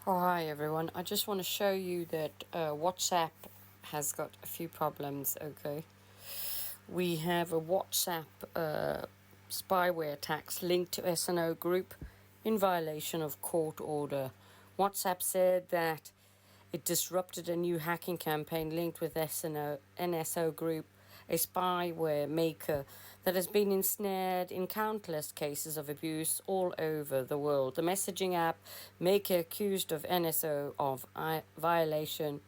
Oh, hi everyone. I just want to show you that WhatsApp has got a few problems, okay? We have a WhatsApp spyware attacks linked to SNO group in violation of court order. WhatsApp said that it disrupted a new hacking campaign linked with NSO group, a spyware maker that has been ensnared in countless cases of abuse all over the world. The messaging app maker accused of NSO of violation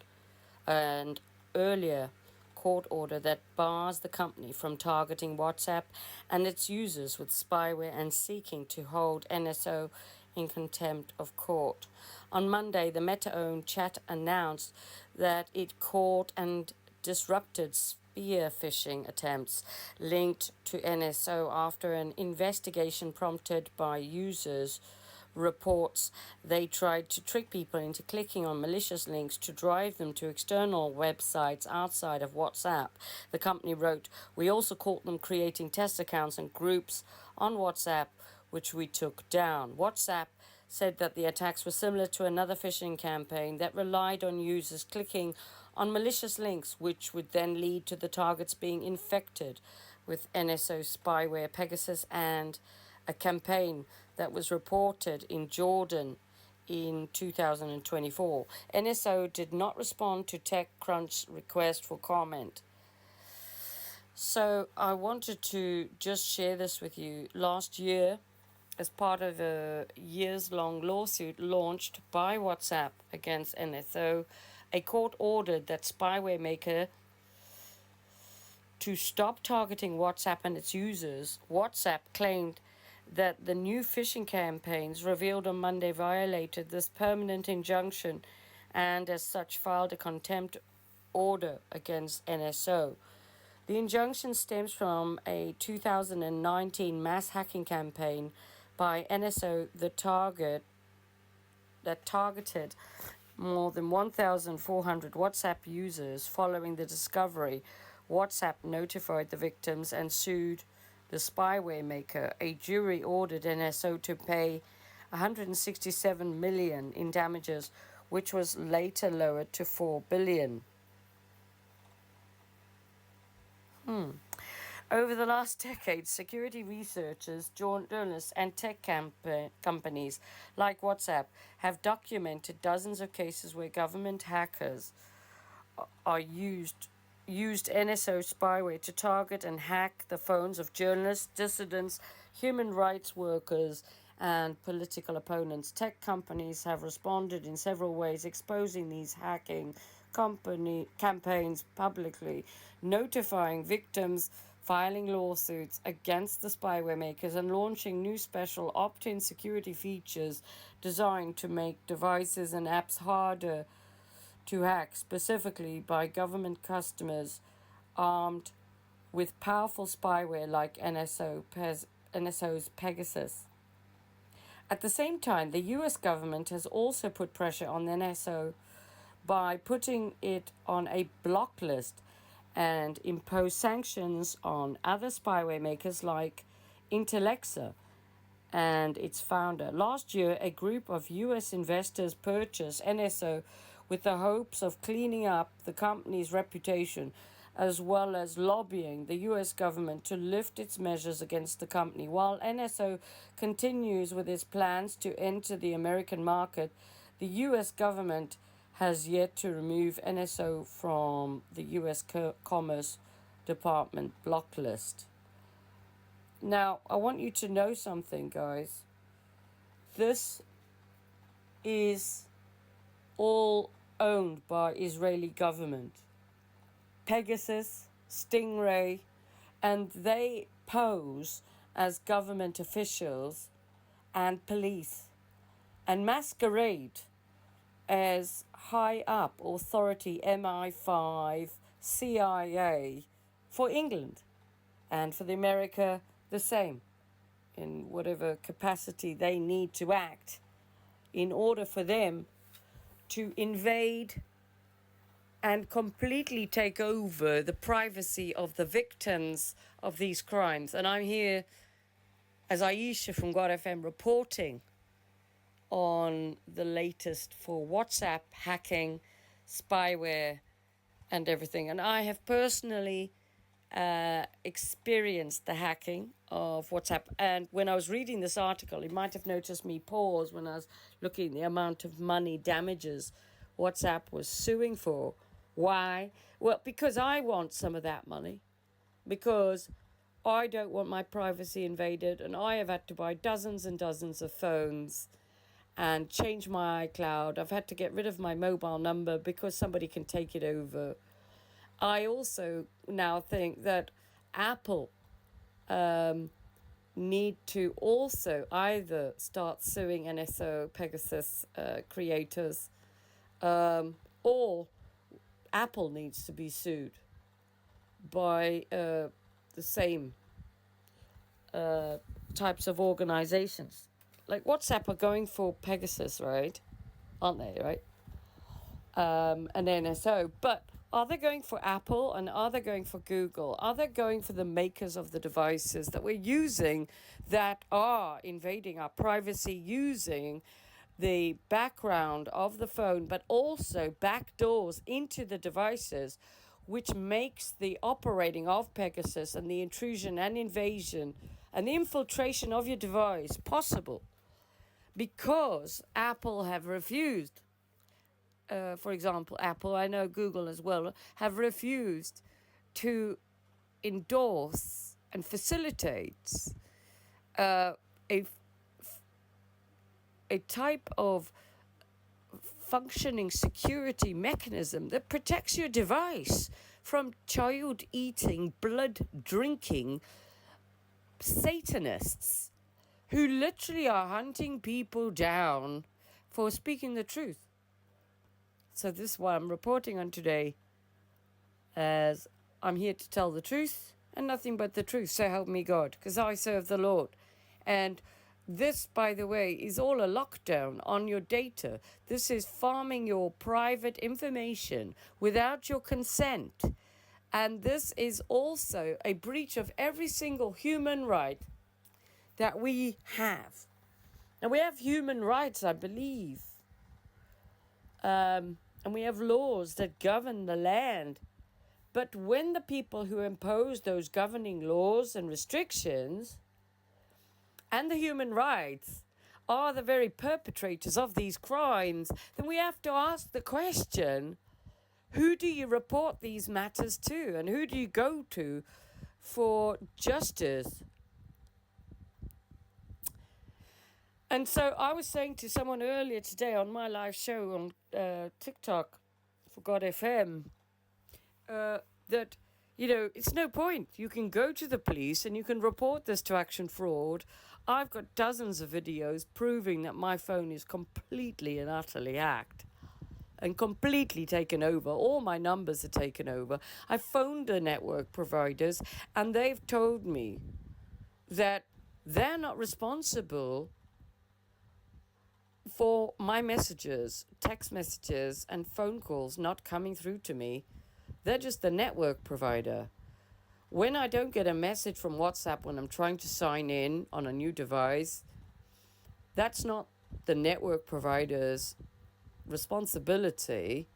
and earlier court order that bars the company from targeting WhatsApp and its users with spyware and seeking to hold NSO in contempt of court. On Monday, the Meta-owned chat announced that it caught and disrupted spear phishing attempts linked to NSO after an investigation prompted by users reports they tried to trick people into clicking on malicious links to drive them to external websites outside of WhatsApp. The company wrote, "We also caught them creating test accounts and groups on WhatsApp, which we took down." WhatsApp said that the attacks were similar to another phishing campaign that relied on users clicking on malicious links, which would then lead to the targets being infected with NSO spyware Pegasus, and a campaign that was reported in Jordan in 2024. NSO did not respond to TechCrunch's request for comment. So I wanted to just share this with you. Last year, as part of a years-long lawsuit launched by WhatsApp against NSO, a court ordered that spyware maker to stop targeting WhatsApp and its users. WhatsApp claimed that the new phishing campaigns revealed on Monday violated this permanent injunction and as such filed a contempt order against NSO. The injunction stems from a 2019 mass hacking campaign by NSO that targeted more than 1,400 WhatsApp users. Following the discovery, WhatsApp notified the victims and sued the spyware maker. A jury ordered NSO to pay $167 million in damages, which was later lowered to $4 billion. Over the last decade, security researchers, journalists, and tech companies like WhatsApp have documented dozens of cases where government hackers used NSO spyware to target and hack the phones of journalists, dissidents, human rights workers, and political opponents. Tech companies have responded in several ways, exposing these hacking campaigns publicly, notifying victims, filing lawsuits against the spyware makers, and launching new special opt-in security features designed to make devices and apps harder to hack, specifically by government customers armed with powerful spyware like NSO's Pegasus. At the same time, the US government has also put pressure on NSO by putting it on a block list and imposed sanctions on other spyware makers like Intellexa and its founder. Last year, a group of US investors purchased NSO with the hopes of cleaning up the company's reputation, as well as lobbying the US government to lift its measures against the company. While NSO continues with its plans to enter the American market, the US government has yet to remove NSO from the US Commerce Department block list. Now, I want you to know something, guys. This is all owned by Israeli government. Pegasus, Stingray, and they pose as government officials and police and masquerade as high up authority MI5, CIA for England, and for the America the same, in whatever capacity they need to act in order for them to invade and completely take over the privacy of the victims of these crimes. And I'm here as Ayesha from God FM reporting on the latest for WhatsApp hacking, spyware, and everything. And I have personally experienced the hacking of WhatsApp. And when I was reading this article, you might have noticed me pause when I was looking at the amount of money damages WhatsApp was suing for. Why? Well, because I want some of that money. Because I don't want my privacy invaded, and I have had to buy dozens and dozens of phones and change my iCloud. I've had to get rid of my mobile number because somebody can take it over. I also now think that Apple need to also either start suing NSO, Pegasus creators, or Apple needs to be sued by the same types of organizations. Like WhatsApp are going for Pegasus, right? Aren't they, right? And NSO. But are they going for Apple, and are they going for Google? Are they going for the makers of the devices that we're using that are invading our privacy using the background of the phone, but also backdoors into the devices, which makes the operating of Pegasus and the intrusion and invasion and the infiltration of your device possible? Because Apple have refused, for example, Apple, I know Google as well, have refused to endorse and facilitate a type of functioning security mechanism that protects your device from child-eating, blood-drinking Satanists who literally are hunting people down for speaking the truth. So this is what I'm reporting on today, as I'm here to tell the truth and nothing but the truth, so help me God, because I serve the Lord. And this, by the way, is all a lockdown on your data. This is farming your private information without your consent. And this is also a breach of every single human right that we have. And we have human rights, I believe. And we have laws that govern the land. But when the people who impose those governing laws and restrictions and the human rights are the very perpetrators of these crimes, then we have to ask the question, who do you report these matters to, and who do you go to for justice? And so I was saying to someone earlier today on my live show on TikTok for God FM that, you know, it's no point. You can go to the police and you can report this to Action Fraud. I've got dozens of videos proving that my phone is completely and utterly hacked and completely taken over. All my numbers are taken over. I phoned the network providers and they've told me that they're not responsible for my messages, text messages, and phone calls not coming through to me. They're just the network provider. When I don't get a message from WhatsApp when I'm trying to sign in on a new device, that's not the network provider's responsibility,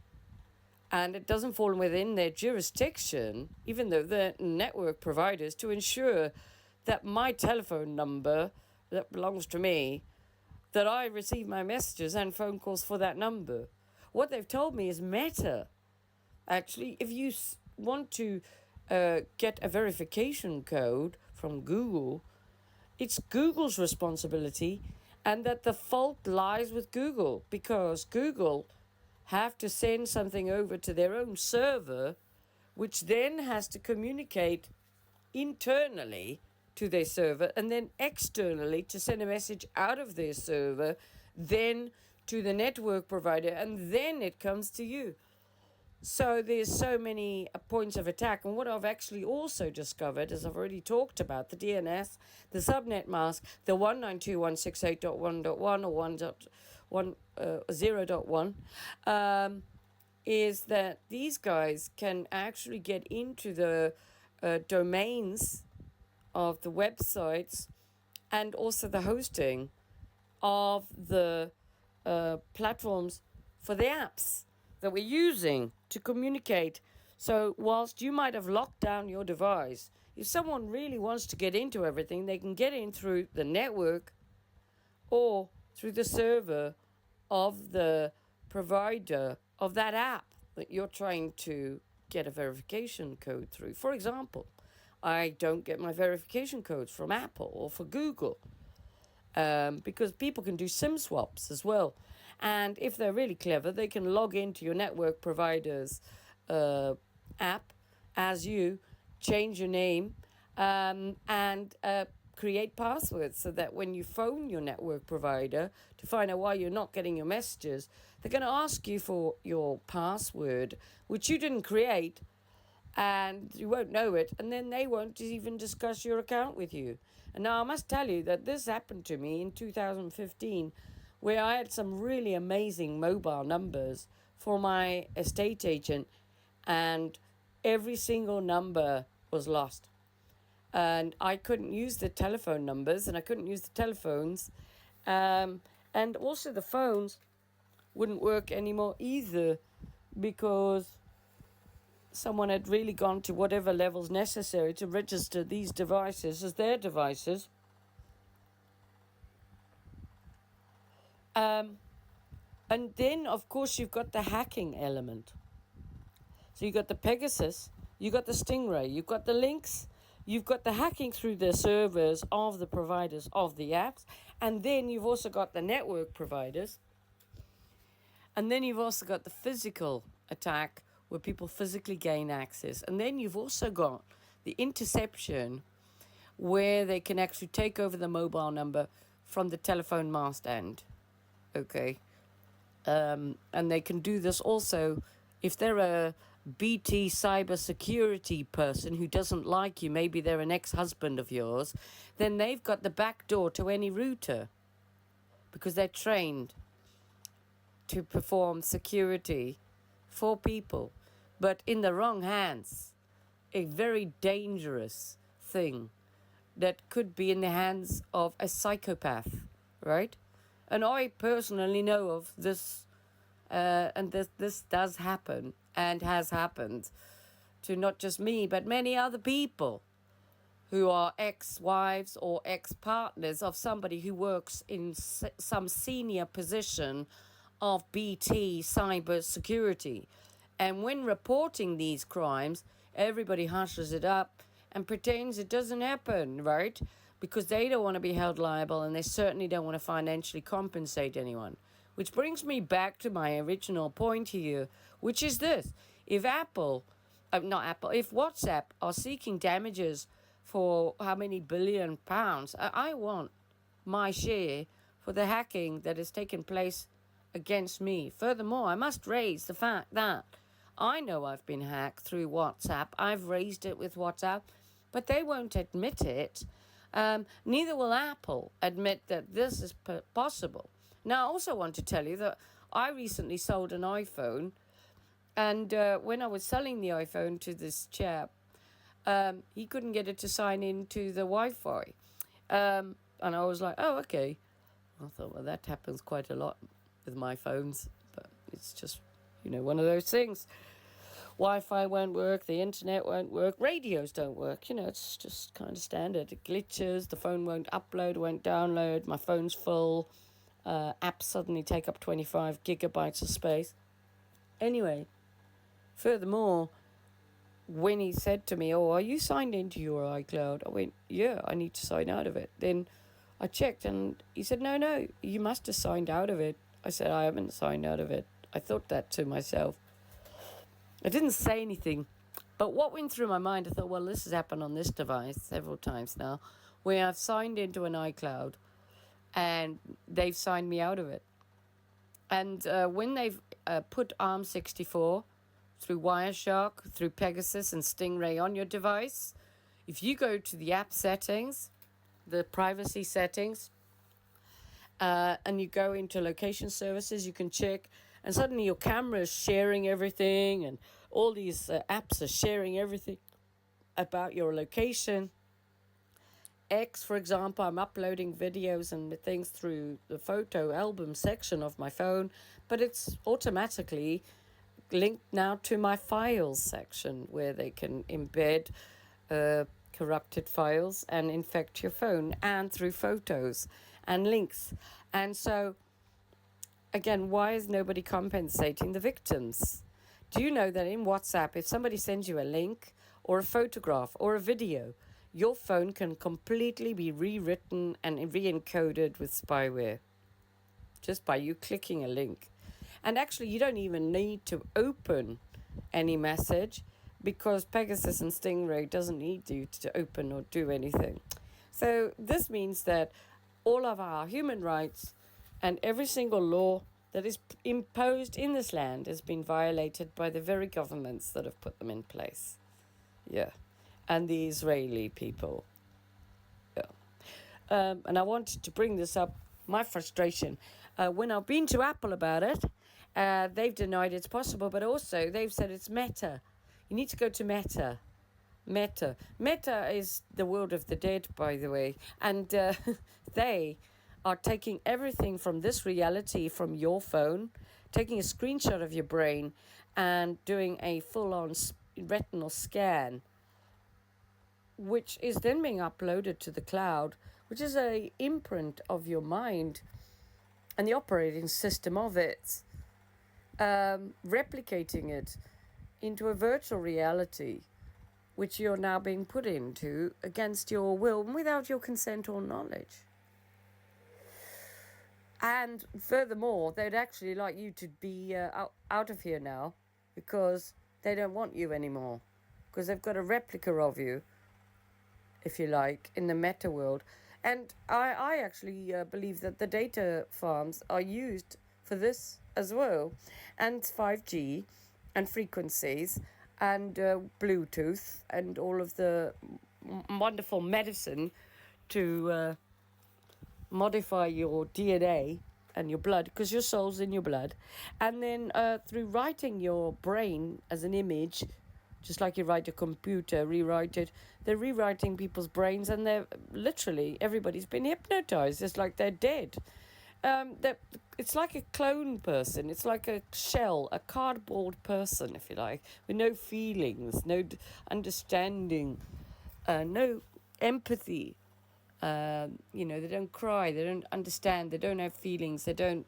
and it doesn't fall within their jurisdiction, even though they're network providers, to ensure that my telephone number that belongs to me, that I receive my messages and phone calls for that number. What they've told me is Meta. Actually, if you want to get a verification code from Google, it's Google's responsibility, and that the fault lies with Google, because Google have to send something over to their own server, which then has to communicate internally to their server, and then externally to send a message out of their server, then to the network provider, and then it comes to you. So there's so many points of attack. And what I've actually also discovered, as I've already talked about, the DNS, the subnet mask, the 192.168.1.1 or 1.0.1, is that these guys can actually get into the domains of the websites and also the hosting of the platforms for the apps that we're using to communicate. So whilst you might have locked down your device, if someone really wants to get into everything, they can get in through the network or through the server of the provider of that app that you're trying to get a verification code through. For example, I don't get my verification codes from Apple or for Google because people can do SIM swaps as well. And if they're really clever, they can log into your network provider's app as you, change your name, and create passwords so that when you phone your network provider to find out why you're not getting your messages, they're going to ask you for your password, which you didn't create, and you won't know it, and then they won't even discuss your account with you. And now I must tell you that this happened to me in 2015, where I had some really amazing mobile numbers for my estate agent, and every single number was lost. And I couldn't use the telephone numbers, and I couldn't use the telephones. And also the phones wouldn't work anymore either, because someone had really gone to whatever levels necessary to register these devices as their devices. And then, of course, you've got the hacking element. So you've got the Pegasus, you've got the Stingray, you've got the links, you've got the hacking through the servers of the providers of the apps, and then you've also got the network providers. And then you've also got the physical attack where people physically gain access. And then you've also got the interception where they can actually take over the mobile number from the telephone mast end. Okay. And they can do this also if they're a BT cybersecurity person who doesn't like you, maybe they're an ex-husband of yours, then they've got the back door to any router because they're trained to perform security for people. But in the wrong hands, a very dangerous thing that could be in the hands of a psychopath, right? And I personally know of this, and this does happen and has happened to not just me, but many other people who are ex-wives or ex-partners of somebody who works in some senior position of BT cybersecurity. And when reporting these crimes, everybody hushes it up and pretends it doesn't happen, right? Because they don't want to be held liable, and they certainly don't want to financially compensate anyone. Which brings me back to my original point here, which is this. If if WhatsApp are seeking damages for how many £billion, I want my share for the hacking that has taken place against me. Furthermore, I must raise the fact that I know I've been hacked through WhatsApp. I've raised it with WhatsApp, but they won't admit it. Neither will Apple admit that this is possible. Now, I also want to tell you that I recently sold an iPhone, and when I was selling the iPhone to this chap, he couldn't get it to sign into the Wi-Fi. And I was like, oh, okay. I thought, well, that happens quite a lot with my phones, but it's just, one of those things. Wi-Fi won't work, the internet won't work, radios don't work, it's just kind of standard. It glitches, the phone won't upload, won't download, my phone's full, apps suddenly take up 25 gigabytes of space. Anyway, furthermore, when he said to me, oh, are you signed into your iCloud? I went, yeah, I need to sign out of it. Then I checked and he said, no, you must have signed out of it. I said, I haven't signed out of it. I thought that to myself. I didn't say anything, but what went through my mind, I thought, well, this has happened on this device several times now, where I've signed into an iCloud and they've signed me out of it. And when they've put ARM64 through Wireshark, through Pegasus and Stingray on your device, if you go to the app settings, the privacy settings, and you go into location services, you can check, and suddenly your camera is sharing everything, and all these apps are sharing everything about your location. X, for example, I'm uploading videos and things through the photo album section of my phone, but it's automatically linked now to my files section where they can embed corrupted files and infect your phone, and through photos and links. And so, again, why is nobody compensating the victims? Do you know that in WhatsApp, if somebody sends you a link or a photograph or a video, your phone can completely be rewritten and re-encoded with spyware just by you clicking a link? And actually, you don't even need to open any message, because Pegasus and Stingray doesn't need you to open or do anything. So this means that all of our human rights and every single law that is imposed in this land has been violated by the very governments that have put them in place. Yeah. And the Israeli people. Yeah. And I wanted to bring this up, my frustration. When I've been to Apple about it, they've denied it's possible, but also they've said it's Meta. You need to go to Meta. Meta is the world of the dead, by the way. And they are taking everything from this reality from your phone, taking a screenshot of your brain and doing a full-on retinal scan, which is then being uploaded to the cloud, which is a imprint of your mind and the operating system of it, replicating it into a virtual reality, which you're now being put into against your will and without your consent or knowledge. And furthermore, they'd actually like you to be out of here now, because they don't want you anymore, because they've got a replica of you, if you like, in the meta world. And I actually believe that the data farms are used for this as well, and 5G and frequencies and Bluetooth and all of the wonderful medicine to modify your DNA and your blood, because your soul's in your blood. And then through writing your brain as an image, just like you write a computer, rewrite it, they're rewriting people's brains, and they're literally, everybody's been hypnotized. It's like they're dead. It's like a clone person. It's like a shell, a cardboard person, if you like, with no feelings, no understanding, no empathy. They don't cry, they don't understand, they don't have feelings, they don't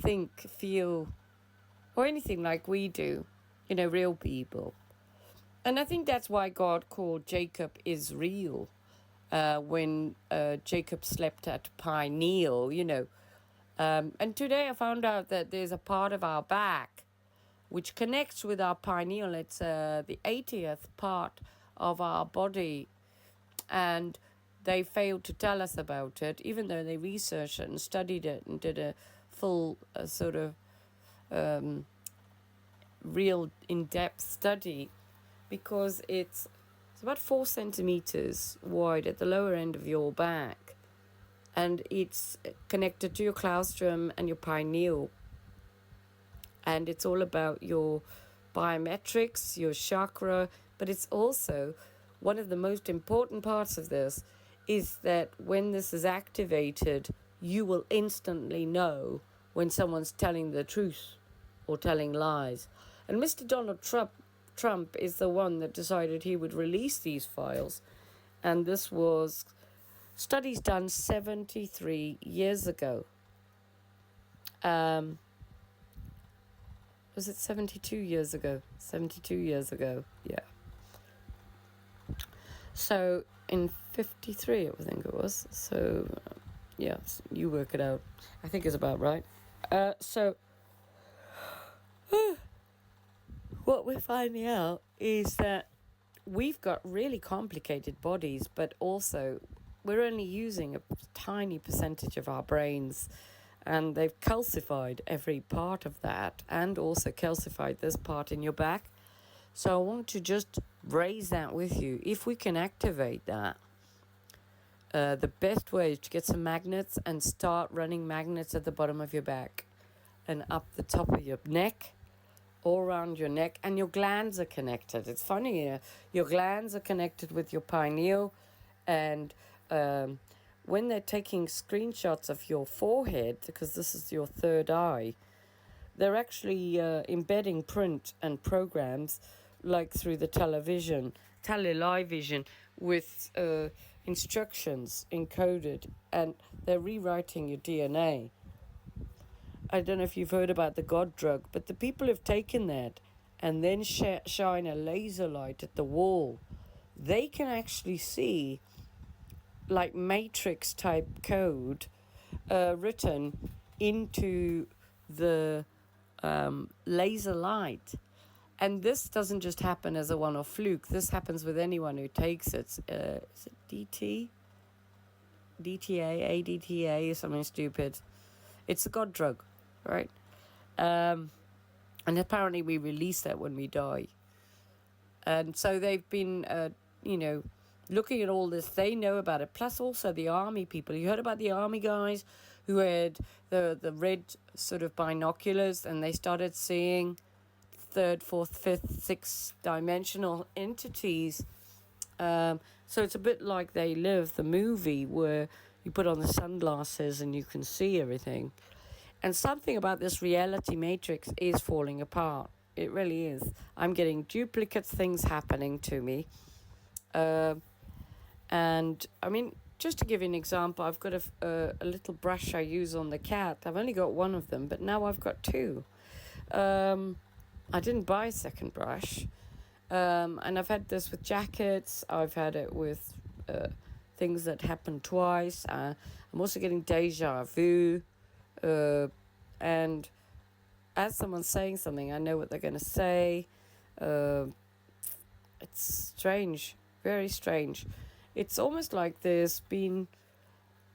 think, feel, or anything like we do, real people. And I think that's why God called Jacob Israel, when Jacob slept at Pineal, and today I found out that there's a part of our back which connects with our pineal. It's the 80th part of our body, and they failed to tell us about it, even though they researched it and studied it and did a full real in-depth study, because it's about 4 centimeters wide at the lower end of your back, and it's connected to your claustrum and your pineal, and it's all about your biometrics, your chakra. But it's also one of the most important parts of this is that when this is activated, you will instantly know when someone's telling the truth or telling lies. And Mr. Donald Trump is the one that decided he would release these files. And this was studies done 73 years ago. Was it 72 years ago? 72 years ago, yeah. So in 53, I think it was. So, yeah, you work it out. I think it's about right. What we're finding out is that we've got really complicated bodies, but also we're only using a tiny percentage of our brains, and they've calcified every part of that, and also calcified this part in your back. So I want to just raise that with you. If we can activate that, the best way is to get some magnets and start running magnets at the bottom of your back and up the top of your neck, all around your neck, and your glands are connected. It's funny, your glands are connected with your pineal, And when they're taking screenshots of your forehead, because this is your third eye, they're actually embedding print and programs like through the television with instructions encoded, and they're rewriting your DNA. I don't know if you've heard about the God drug, but the people have taken that and then shine a laser light at the wall. They can actually see like matrix type code written into the laser light. And this doesn't just happen as a one-off fluke. This happens with anyone who takes it. Is it DT? DTA, ADTA, something stupid. It's a God drug, right? And apparently we release that when we die. And so they've been, looking at all this. They know about it. Plus also the army people. You heard about the army guys who had the red sort of binoculars, and they started seeing third, fourth, fifth, sixth dimensional entities. So it's a bit like They Live, the movie, where you put on the sunglasses and you can see everything. And something about this reality matrix is falling apart. It really is. I'm getting duplicate things happening to me. And I mean, just to give you an example, I've got a little brush I use on the cat. I've only got one of them, but now I've got two. I didn't buy a second brush. And I've had this with jackets. I've had it with things that happen twice. I'm also getting deja vu. And as someone's saying something, I know what they're going to say. It's strange, very strange. It's almost like there's been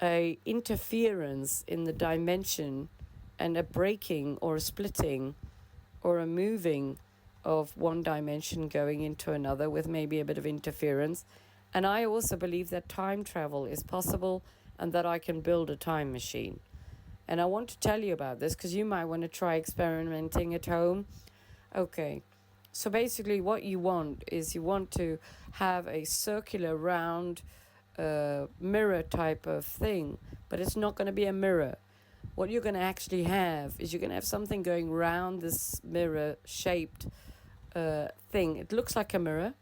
a interference in the dimension and a breaking or a splitting or a moving of one dimension going into another with maybe a bit of interference. And I also believe that time travel is possible and that I can build a time machine. And I want to tell you about this because you might want to try experimenting at home. Okay, so basically what you want is you want to have a circular round mirror type of thing, but it's not going to be a mirror. What you're going to actually have is you're going to have something going round this mirror shaped thing. It looks like a mirror,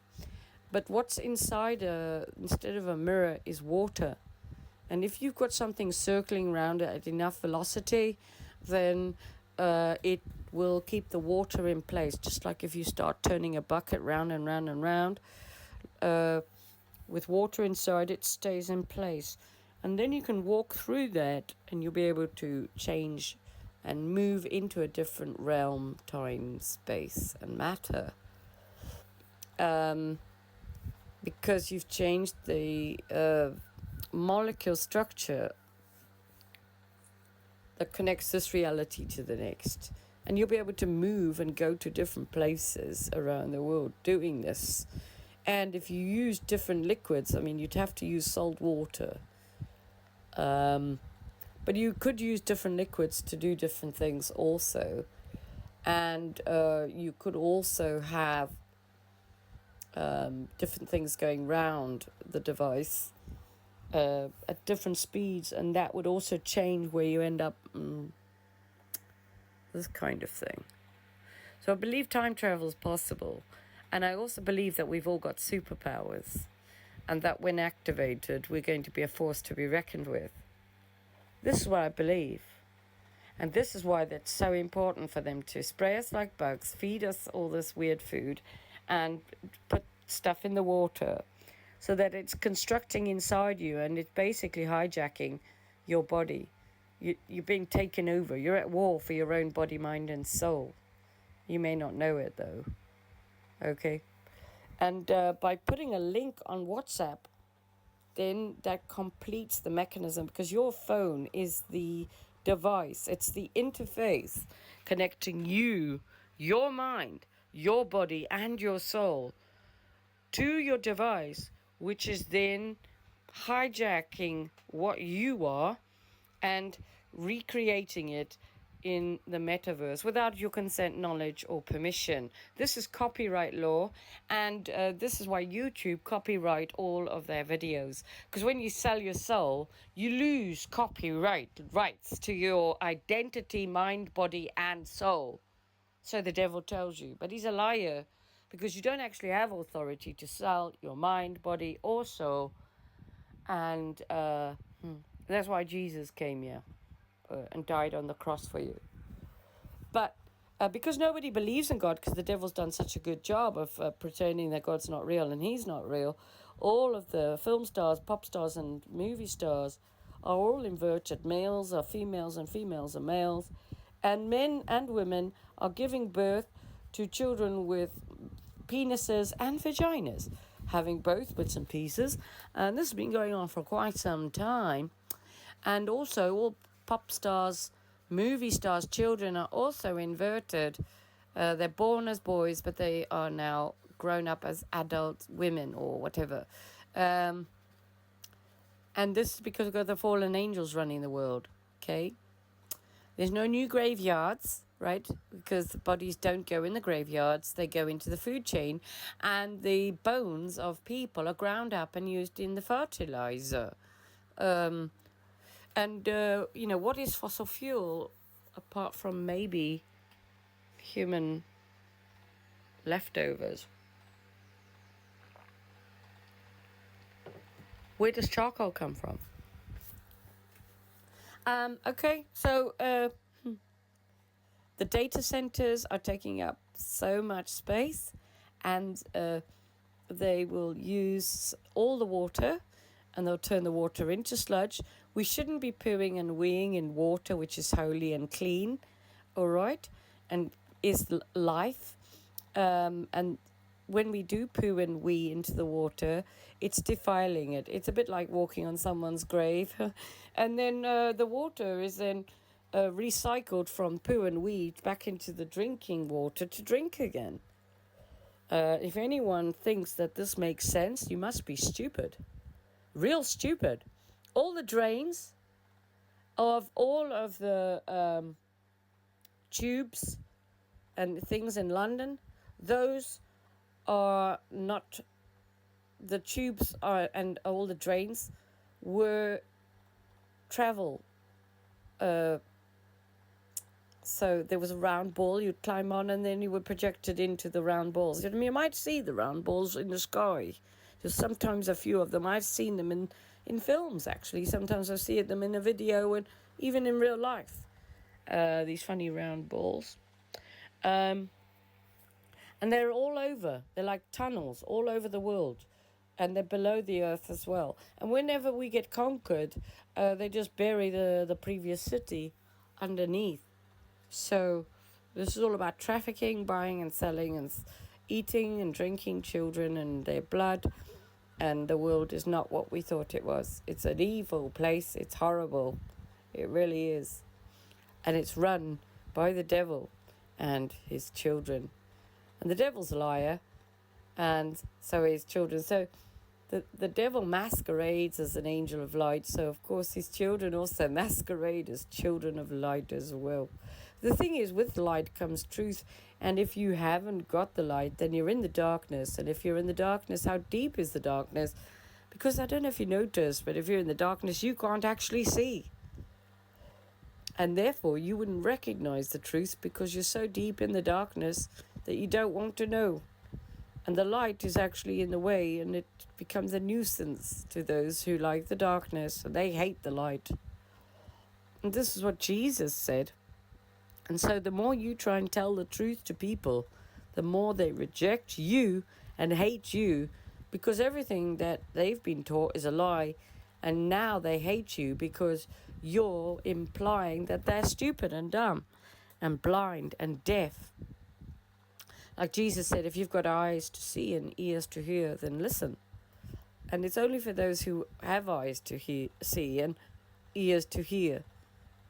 but what's inside instead of a mirror is water. And if you've got something circling around it at enough velocity, then it will keep the water in place. Just like if you start turning a bucket round and round and round, with water inside, it stays in place. And then you can walk through that and you'll be able to change and move into a different realm, time, space, and matter. Because you've changed the molecule structure that connects this reality to the next. And you'll be able to move and go to different places around the world doing this. And if you use different liquids, I mean, you'd have to use salt water. But you could use different liquids to do different things also. And you could also have different things going round the device at different speeds, and that would also change where you end up, this kind of thing. So I believe time travel is possible, and I also believe that we've all got superpowers, and that when activated we're going to be a force to be reckoned with. This is what I believe, and this is why that's so important for them to spray us like bugs, feed us all this weird food, and put stuff in the water so that it's constructing inside you, and it's basically hijacking your body. You're being taken over. You're at war for your own body, mind, and soul. You may not know it, though. Okay? And by putting a link on WhatsApp, then that completes the mechanism, because your phone is the device. It's the interface connecting you, your mind, your body, and your soul to your device, which is then hijacking what you are and recreating it in the metaverse without your consent, knowledge, or permission. This is copyright law, and this is why YouTube copyright all of their videos. Because when you sell your soul, you lose copyright rights to your identity, mind, body, and soul. So the devil tells you. But he's a liar, because you don't actually have authority to sell your mind, body, or soul. And that's why Jesus came here and died on the cross for you. But because nobody believes in God, because the devil's done such a good job of pretending that God's not real and he's not real, all of the film stars, pop stars, and movie stars are all inverted. Males are females and females are males. And men and women are giving birth to children with penises and vaginas, having both bits and pieces. And this has been going on for quite some time. And also all pop stars, movie stars, children are also inverted. They're born as boys, but they are now grown up as adult women or whatever. And this is because we've got the fallen angels running the world, okay? There's no new graveyards, right? Because the bodies don't go in the graveyards. They go into the food chain. And the bones of people are ground up and used in the fertilizer. What is fossil fuel apart from maybe human leftovers? Where does charcoal come from? The data centers are taking up so much space, and they will use all the water, and they'll turn the water into sludge. We shouldn't be pooing and weeing in water, which is holy and clean, all right, and is life. And when we do poo and wee into the water, it's defiling it. It's a bit like walking on someone's grave. And then the water is then recycled from poo and wee back into the drinking water to drink again. If anyone thinks that this makes sense, you must be stupid. Real stupid. All the drains of all of the tubes and things in London, those are not, the tubes are, and all the drains were travel. So there was a round ball you'd climb on, and then you were projected into the round balls. I mean, you might see the round balls in the sky. Just sometimes a few of them. I've seen them in films, actually. Sometimes I see them in a video and even in real life. These funny round balls. And they're all over. They're like tunnels all over the world. And they're below the earth as well. And whenever we get conquered, they just bury the previous city underneath. So this is all about trafficking, buying and selling, and eating and drinking children and their blood. And the world is not what we thought it was. It's an evil place. It's horrible. It really is. And it's run by the devil and his children. And the devil's a liar, and so are his children. So the devil masquerades as an angel of light, so of course his children also masquerade as children of light as well. The thing is, with light comes truth, and if you haven't got the light, then you're in the darkness. And if you're in the darkness, how deep is the darkness? Because I don't know if you noticed, but if you're in the darkness, you can't actually see. And therefore, you wouldn't recognize the truth because you're so deep in the darkness that you don't want to know. And the light is actually in the way, and it becomes a nuisance to those who like the darkness, and they hate the light. And this is what Jesus said. And so the more you try and tell the truth to people, the more they reject you and hate you, because everything that they've been taught is a lie. And now they hate you because you're implying that they're stupid and dumb and blind and deaf. Like Jesus said, if you've got eyes to see and ears to hear, then listen. And it's only for those who have eyes to see and ears to hear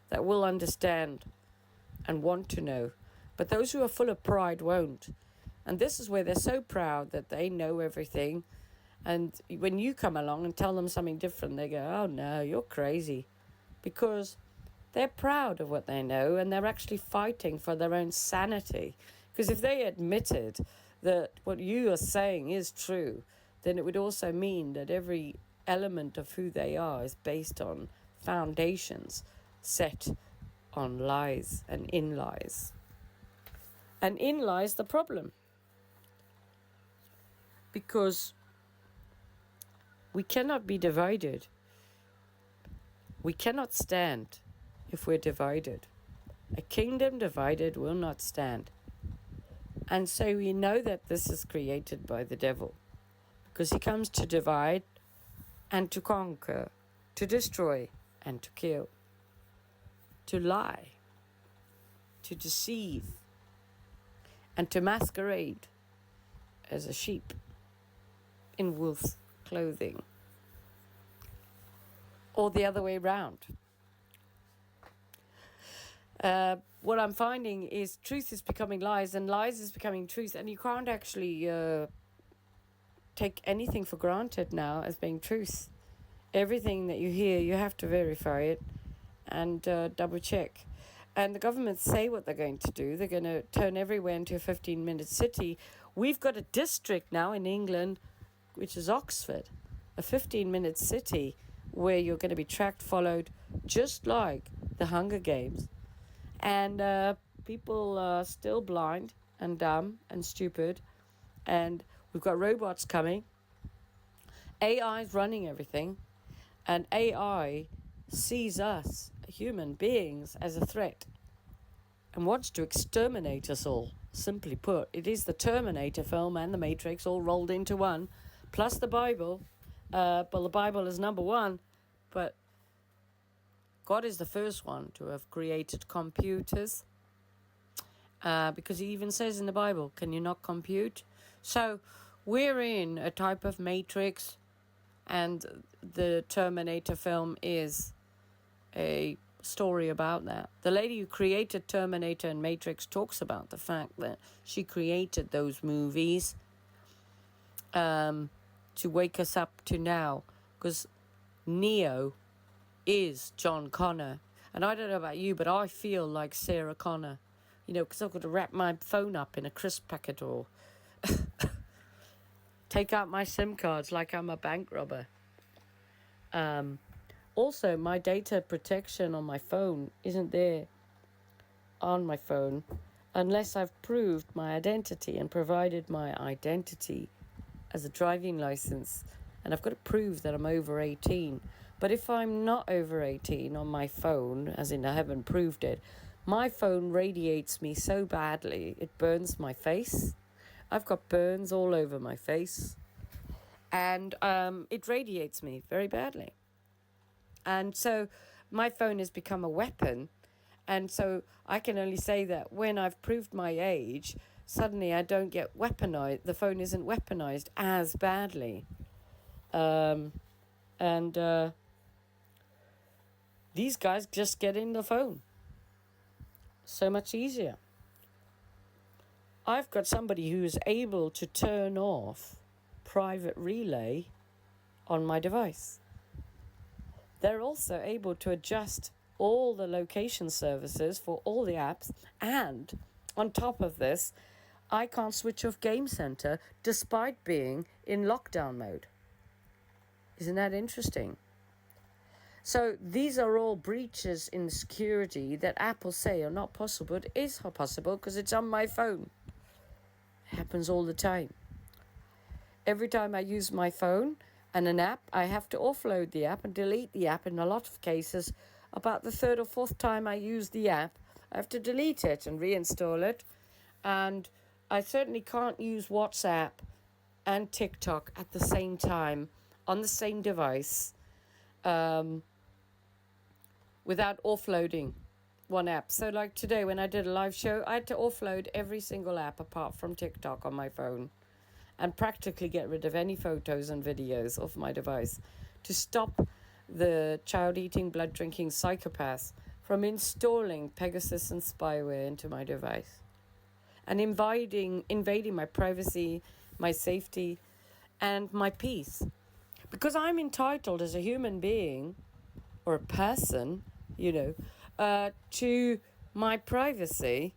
that will understand and want to know. But those who are full of pride won't. And this is where they're so proud that they know everything. And when you come along and tell them something different, they go, oh no, you're crazy. Because they're proud of what they know, and they're actually fighting for their own sanity. Because if they admitted that what you are saying is true, then it would also mean that every element of who they are is based on foundations set on lies and in lies. And in lies the problem. Because we cannot be divided. We cannot stand if we're divided. A kingdom divided will not stand. And so we know that this is created by the devil, because he comes to divide and to conquer, to destroy and to kill, to lie, to deceive, and to masquerade as a sheep in wolf's clothing, or the other way round. What I'm finding is truth is becoming lies, and lies is becoming truth, and you can't actually take anything for granted now as being truth. Everything that you hear, you have to verify it and double check. And the governments say what they're going to do. They're going to turn everywhere into a 15-minute city. We've got a district now in England, which is Oxford, a 15-minute city where you're going to be tracked, followed, just like the Hunger Games. And people are still blind and dumb and stupid. And we've got robots coming. AI is running everything. And AI sees us, human beings, as a threat and wants to exterminate us all. Simply put, it is the Terminator film and the Matrix all rolled into one, plus the Bible. But the Bible is number one. But God is the first one to have created computers, because he even says in the Bible, can you not compute? So we're in a type of matrix, and the Terminator film is a story about that. The lady who created Terminator and Matrix talks about the fact that she created those movies to wake us up to now, because Neo is John Connor. And I don't know about you, but I feel like Sarah Connor, because I've got to wrap my phone up in a crisp packet or take out my SIM cards like I'm a bank robber. Also, my data protection on my phone isn't there on my phone unless I've proved my identity and provided my identity as a driving license. And I've got to prove that I'm over 18. But if I'm not over 18 on my phone, as in I haven't proved it, my phone radiates me so badly, it burns my face. I've got burns all over my face. And it radiates me very badly. And so my phone has become a weapon. And so I can only say that when I've proved my age, suddenly I don't get weaponized. The phone isn't weaponized as badly. These guys just get in the phone. So much easier. I've got somebody who is able to turn off private relay on my device. They're also able to adjust all the location services for all the apps. And on top of this, I can't switch off Game Center despite being in lockdown mode. Isn't that interesting? So these are all breaches in security that Apple say are not possible, but it is possible because it's on my phone. It happens all the time. Every time I use my phone and an app, I have to offload the app and delete the app. In a lot of cases, about the third or fourth time I use the app, I have to delete it and reinstall it. And I certainly can't use WhatsApp and TikTok at the same time on the same device without offloading one app. So like today when I did a live show, I had to offload every single app apart from TikTok on my phone and practically get rid of any photos and videos off my device to stop the child-eating, blood-drinking psychopaths from installing Pegasus and spyware into my device and invading my privacy, my safety, and my peace. Because I'm entitled as a human being or a person, to my privacy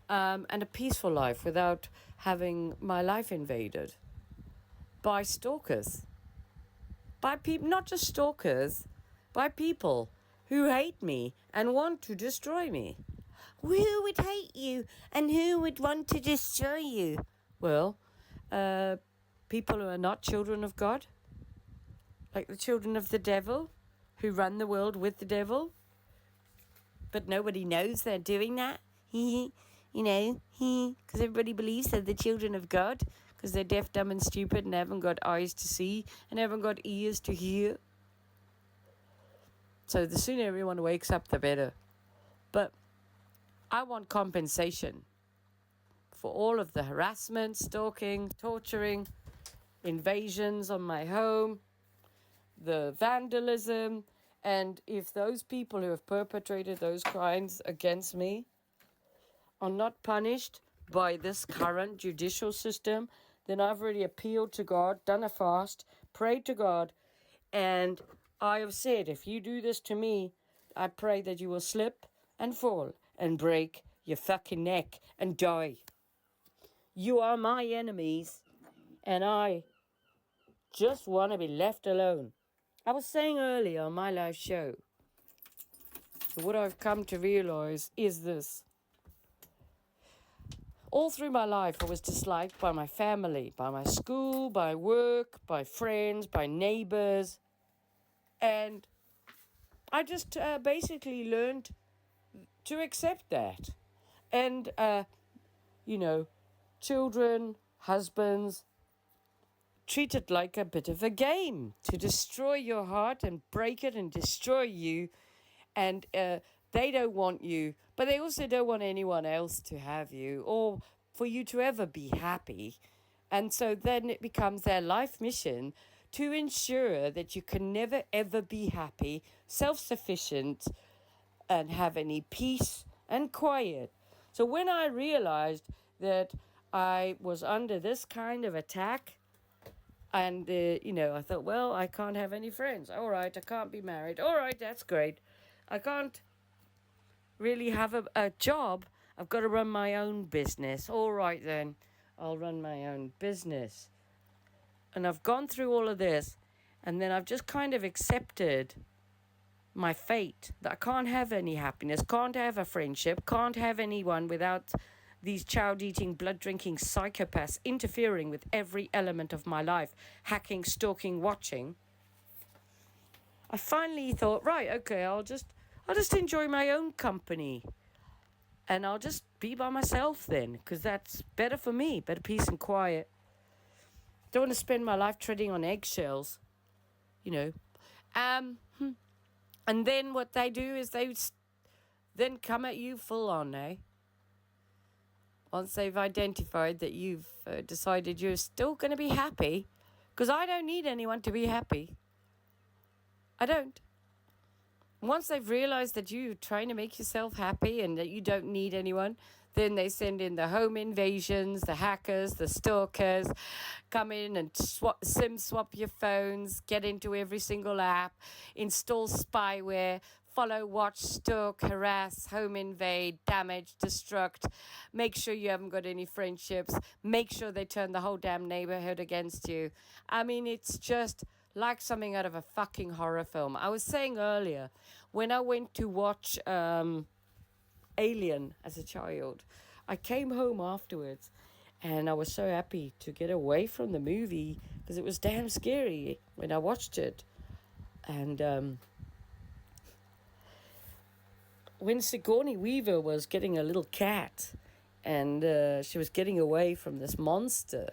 and a peaceful life without having my life invaded by stalkers. By people, not just stalkers, by people who hate me and want to destroy me. Who would hate you and who would want to destroy you? Well, people who are not children of God, like the children of the devil, who run the world with the devil, but nobody knows they're doing that. Because everybody believes they're the children of God, because they're deaf, dumb, and stupid, and haven't got eyes to see, and haven't got ears to hear. So the sooner everyone wakes up, the better. But I want compensation for all of the harassment, stalking, torturing, invasions on my home, the vandalism, and if those people who have perpetrated those crimes against me are not punished by this current judicial system, then I've already appealed to God, done a fast, prayed to God, and I have said, if you do this to me, I pray that you will slip and fall and break your fucking neck and die. You are my enemies, and I just want to be left alone. I was saying earlier on my live show, what I've come to realize is this. All through my life, I was disliked by my family, by my school, by work, by friends, by neighbors. And I just basically learned to accept that. And, children, husbands, treat it like a bit of a game to destroy your heart and break it and destroy you. And they don't want you, but they also don't want anyone else to have you or for you to ever be happy. And so then it becomes their life mission to ensure that you can never ever be happy, self-sufficient, and have any peace and quiet. So when I realized that I was under this kind of attack, and, I thought, well, I can't have any friends. All right, I can't be married. All right, that's great. I can't really have a job. I've got to run my own business. All right, then, I'll run my own business. And I've gone through all of this, and then I've just kind of accepted my fate, that I can't have any happiness, can't have a friendship, can't have anyone without these child-eating, blood-drinking psychopaths interfering with every element of my life, hacking, stalking, watching. I finally thought, right, okay, I'll just enjoy my own company. And I'll just be by myself then, because that's better for me, better peace and quiet. Don't want to spend my life treading on eggshells, And then what they do is they then come at you full on, Once they've identified that you've decided you're still going to be happy, because I don't need anyone to be happy. I don't. Once they've realized that you're trying to make yourself happy and that you don't need anyone, then they send in the home invasions, the hackers, the stalkers, come in and SIM swap your phones, get into every single app, install spyware, follow, watch, stalk, harass, home invade, damage, destruct, make sure you haven't got any friendships, make sure they turn the whole damn neighborhood against you. I mean, it's just like something out of a fucking horror film. I was saying earlier, when I went to watch Alien as a child, I came home afterwards and I was so happy to get away from the movie because it was damn scary when I watched it. And when Sigourney Weaver was getting a little cat and she was getting away from this monster,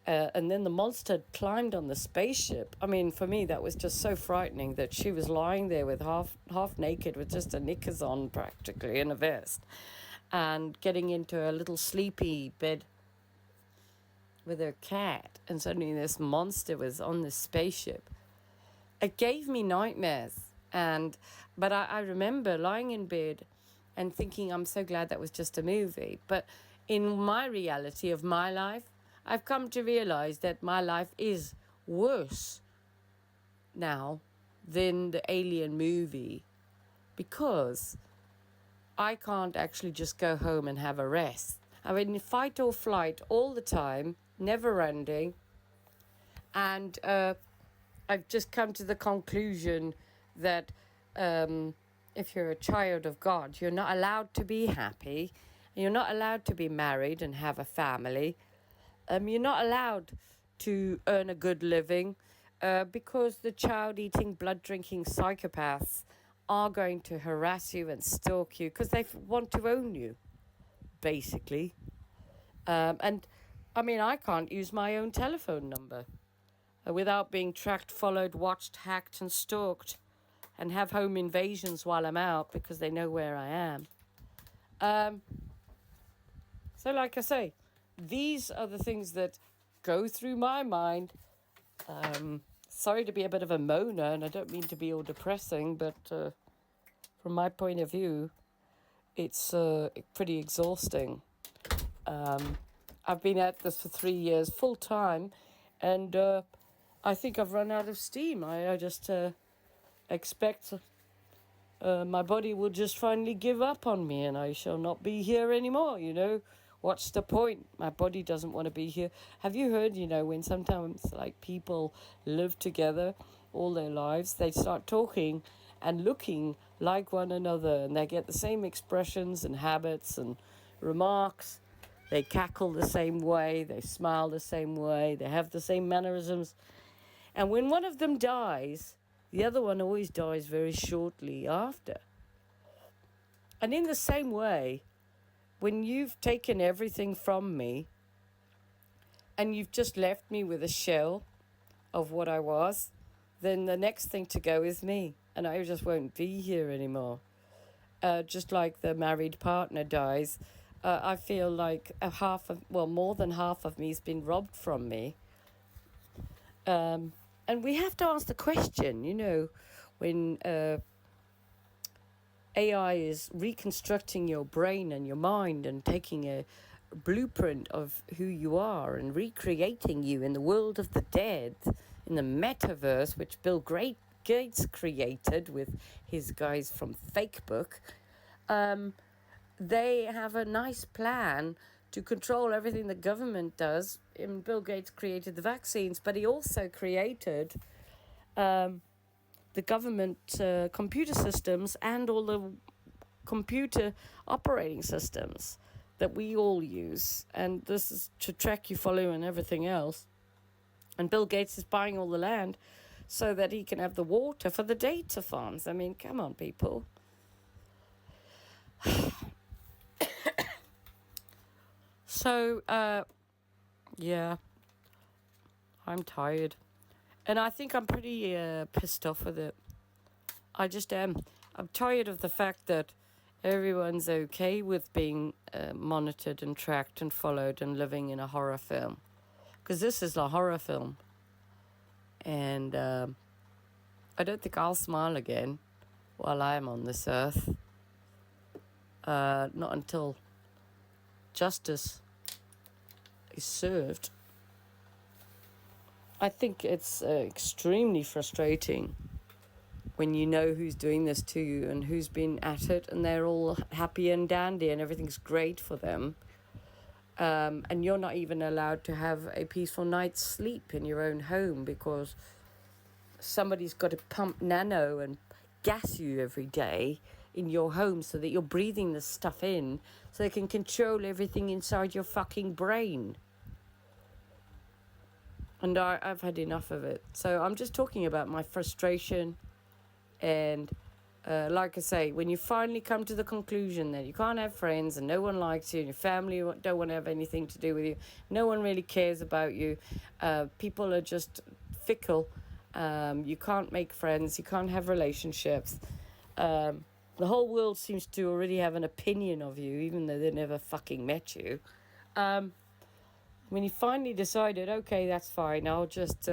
and then the monster climbed on the spaceship. I mean, for me, that was just so frightening that she was lying there with half naked with just a knickers on practically and a vest and getting into a little sleepy bed with her cat. And suddenly this monster was on the spaceship. It gave me nightmares. But I remember lying in bed and thinking, I'm so glad that was just a movie. But in my reality of my life, I've come to realize that my life is worse now than the Alien movie because I can't actually just go home and have a rest. I mean, fight or flight all the time, never ending. And I've just come to the conclusion that if you're a child of God, you're not allowed to be happy. You're not allowed to be married and have a family. You're not allowed to earn a good living because the child-eating, blood-drinking psychopaths are going to harass you and stalk you because they want to own you, basically. And, I mean, I can't use my own telephone number without being tracked, followed, watched, hacked and stalked and have home invasions while I'm out because they know where I am. So like I say, these are the things that go through my mind. Sorry to be a bit of a moaner, and I don't mean to be all depressing, but from my point of view, it's pretty exhausting. I've been at this for 3 years full time, and I think I've run out of steam. I just expect my body will just finally give up on me and I shall not be here anymore, you know. What's the point? My body doesn't want to be here. Have you heard, you know, when sometimes like people live together all their lives, they start talking and looking like one another and they get the same expressions and habits and remarks. They cackle the same way, they smile the same way, they have the same mannerisms. And when one of them dies, the other one always dies very shortly after. And in the same way, when you've taken everything from me and you've just left me with a shell of what I was, then the next thing to go is me. And I just won't be here anymore. Just like the married partner dies, I feel like more than half of me has been robbed from me. And we have to ask the question, you know, when AI is reconstructing your brain and your mind and taking a blueprint of who you are and recreating you in the world of the dead, in the metaverse, which Bill Gates created with his guys from Fakebook. They have a nice plan to control everything the government does. And Bill Gates created the vaccines, but he also created the government computer systems and all the computer operating systems that we all use. And this is to track you, follow you, and everything else. And Bill Gates is buying all the land so that he can have the water for the data farms. I mean, come on, people. So, yeah, I'm tired. And I think I'm pretty pissed off with it. I just am. I'm tired of the fact that everyone's okay with being monitored and tracked and followed and living in a horror film. Because this is a horror film. And I don't think I'll smile again while I'm on this earth. Not until justice is served. I think it's extremely frustrating when you know who's doing this to you and who's been at it and they're all happy and dandy and everything's great for them. And you're not even allowed to have a peaceful night's sleep in your own home because somebody's got to pump nano and gas you every day in your home so that you're breathing this stuff in so they can control everything inside your fucking brain. And I've had enough of it. So I'm just talking about my frustration. And like I say, when you finally come to the conclusion that you can't have friends and no one likes you and your family don't want to have anything to do with you, no one really cares about you, people are just fickle, you can't make friends, you can't have relationships, the whole world seems to already have an opinion of you even though they never fucking met you. When you finally decided, okay, that's fine, I'll just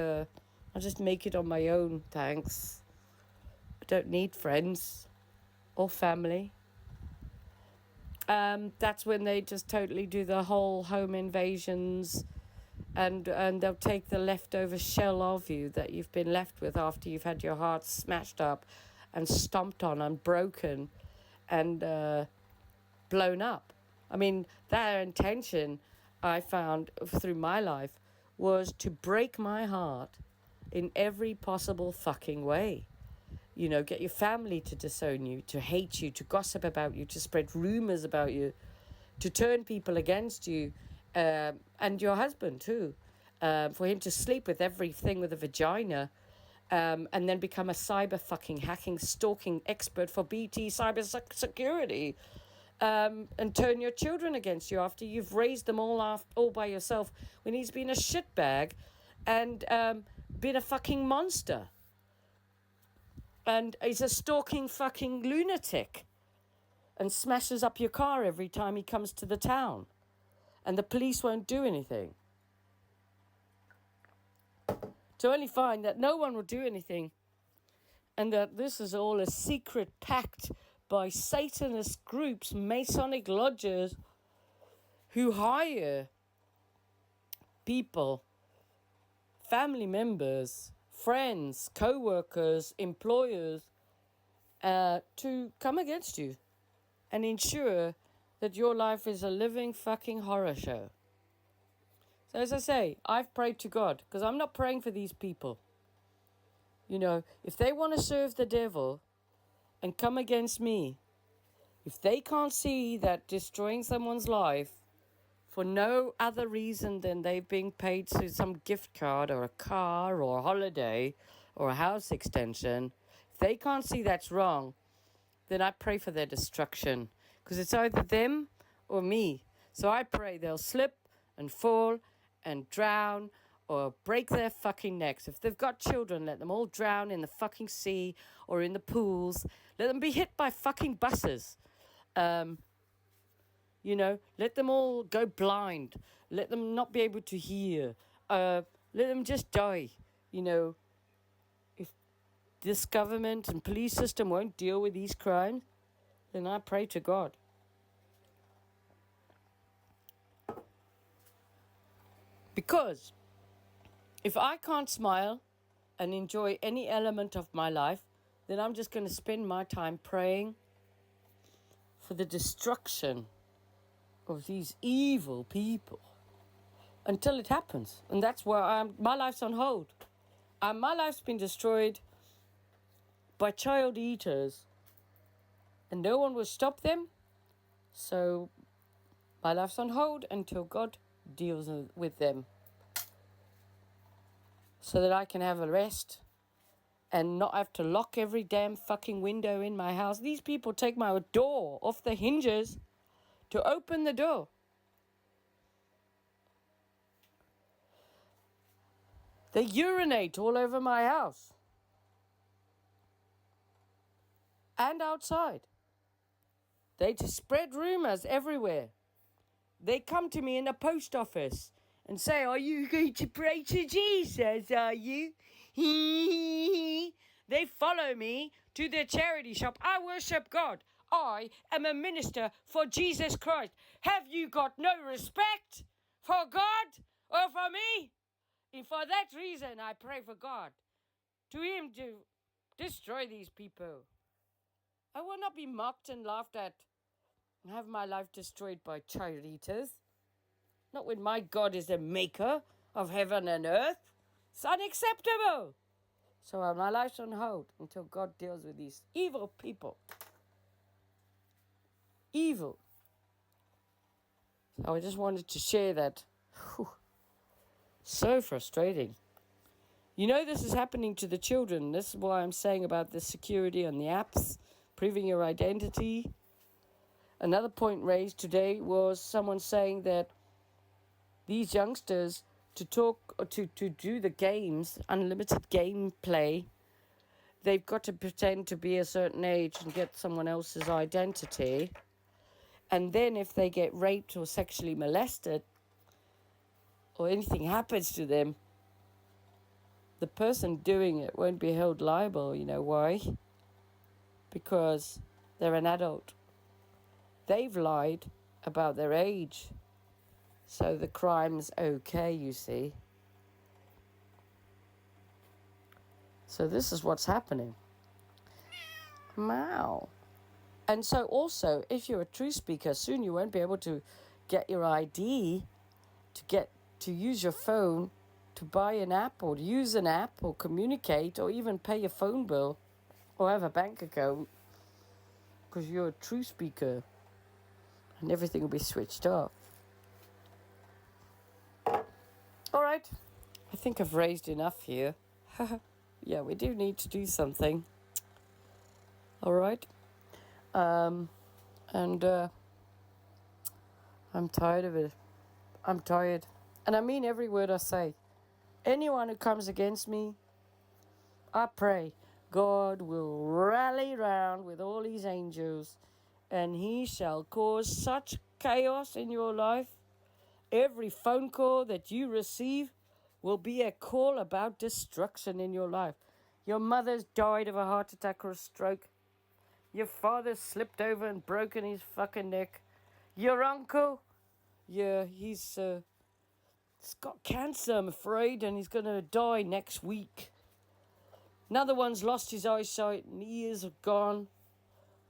make it on my own, thanks. I don't need friends or family. That's when they just totally do the whole home invasions and they'll take the leftover shell of you that you've been left with after you've had your heart smashed up and stomped on and broken and blown up. I mean, their intention, I found through my life, was to break my heart in every possible fucking way. You know, get your family to disown you, to hate you, to gossip about you, to spread rumors about you, to turn people against you, and your husband too, for him to sleep with everything with a vagina, and then become a cyber fucking hacking, stalking expert for BT cyber security, and turn your children against you after you've raised them all by yourself, when he's been a shitbag and been a fucking monster. And he's a stalking fucking lunatic and smashes up your car every time he comes to the town. And the police won't do anything. To only find that no one will do anything. And that this is all a secret pact by Satanist groups, Masonic lodges, who hire people, family members, friends, co-workers, employers, to come against you and ensure that your life is a living fucking horror show. So as I say, I've prayed to God, because I'm not praying for these people. You know, if they want to serve the devil and come against me, if they can't see that destroying someone's life for no other reason than they've been paid through some gift card or a car or a holiday or a house extension, if they can't see that's wrong, then I pray for their destruction. Because it's either them or me. So I pray they'll slip and fall and drown or break their fucking necks. If they've got children, let them all drown in the fucking sea or in the pools. Let them be hit by fucking buses. You know, let them all go blind. Let them not be able to hear. Let them just die. You know, if this government and police system won't deal with these crimes, then I pray to God. Because if I can't smile and enjoy any element of my life, then I'm just going to spend my time praying for the destruction of these evil people until it happens. And that's where my life's on hold. My life's been destroyed by child eaters, and no one will stop them. So my life's on hold until God deals with them, so that I can have a rest and not have to lock every damn fucking window in my house. These people take my door off the hinges to open the door. They urinate all over my house and outside. They just spread rumors everywhere. They come to me in the post office and say, "Are you going to pray to Jesus, are you?" They follow me to their charity shop. I worship God. I am a minister for Jesus Christ. Have you got no respect for God or for me? And for that reason, I pray for God, to Him to destroy these people. I will not be mocked and laughed at and have my life destroyed by child eaters. Not when my God is the maker of heaven and earth. It's unacceptable. So my life's on hold until God deals with these evil people. Evil. So I just wanted to share that. Whew. So frustrating. You know this is happening to the children. This is why I'm saying about the security on the apps, proving your identity. Another point raised today was someone saying that these youngsters, to talk or to do the games, unlimited gameplay, they've got to pretend to be a certain age and get someone else's identity. And then if they get raped or sexually molested or anything happens to them, the person doing it won't be held liable. You know why? Because they're an adult. They've lied about their age. So the crime's okay, you see. So this is what's happening. Wow. And so also, if you're a true speaker, soon you won't be able to get your ID, to use your phone, to buy an app or use an app or communicate or even pay your phone bill or have a bank account because you're a true speaker, and everything will be switched off. All right. I think I've raised enough here. Yeah, we do need to do something. All right. And I'm tired of it. I'm tired. And I mean every word I say. Anyone who comes against me, I pray God will rally round with all his angels, and he shall cause such chaos in your life. Every phone call that you receive will be a call about destruction in your life. Your mother's died of a heart attack or a stroke. Your father's slipped over and broken his fucking neck. Your uncle, yeah, he's got cancer, I'm afraid, and he's going to die next week. Another one's lost his eyesight and ears are gone.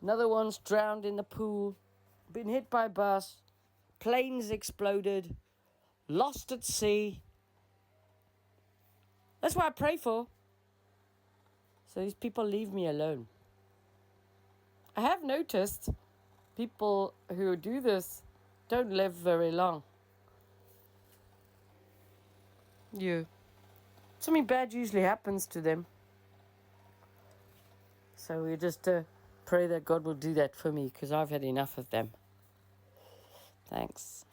Another one's drowned in the pool. Been hit by a bus. Planes exploded. Lost at sea. That's what I pray for. So these people leave me alone. I have noticed people who do this don't live very long. Yeah. Something bad usually happens to them. So we just pray that God will do that for me, because I've had enough of them. Thanks.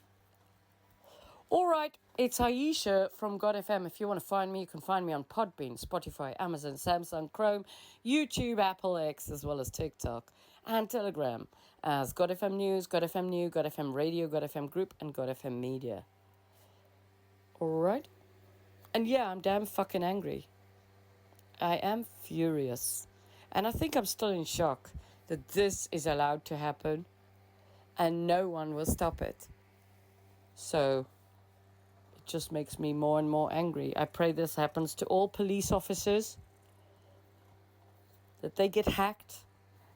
All right, it's Ayesha from God FM. If you want to find me, you can find me on Podbean, Spotify, Amazon, Samsung, Chrome, YouTube, Apple X, as well as TikTok and Telegram as God FM News, God FM New, God FM Radio, God FM Group, and God FM Media. All right? And yeah, I'm damn fucking angry. I am furious. And I think I'm still in shock that this is allowed to happen and no one will stop it. So it just makes me more and more angry. I pray this happens to all police officers, that they get hacked,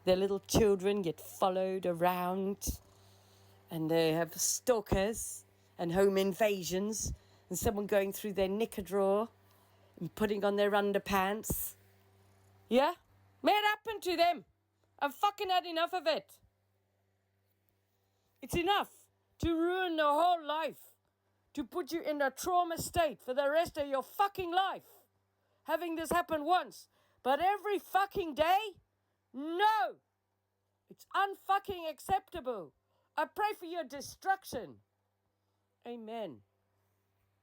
their little children get followed around, and they have stalkers and home invasions, and someone going through their knicker drawer and putting on their underpants. Yeah? May it happen to them. I've fucking had enough of it. It's enough to ruin your whole life, to put you in a trauma state for the rest of your fucking life. Having this happen once, but every fucking day? No! It's unfucking acceptable. I pray for your destruction. Amen.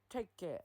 Take care.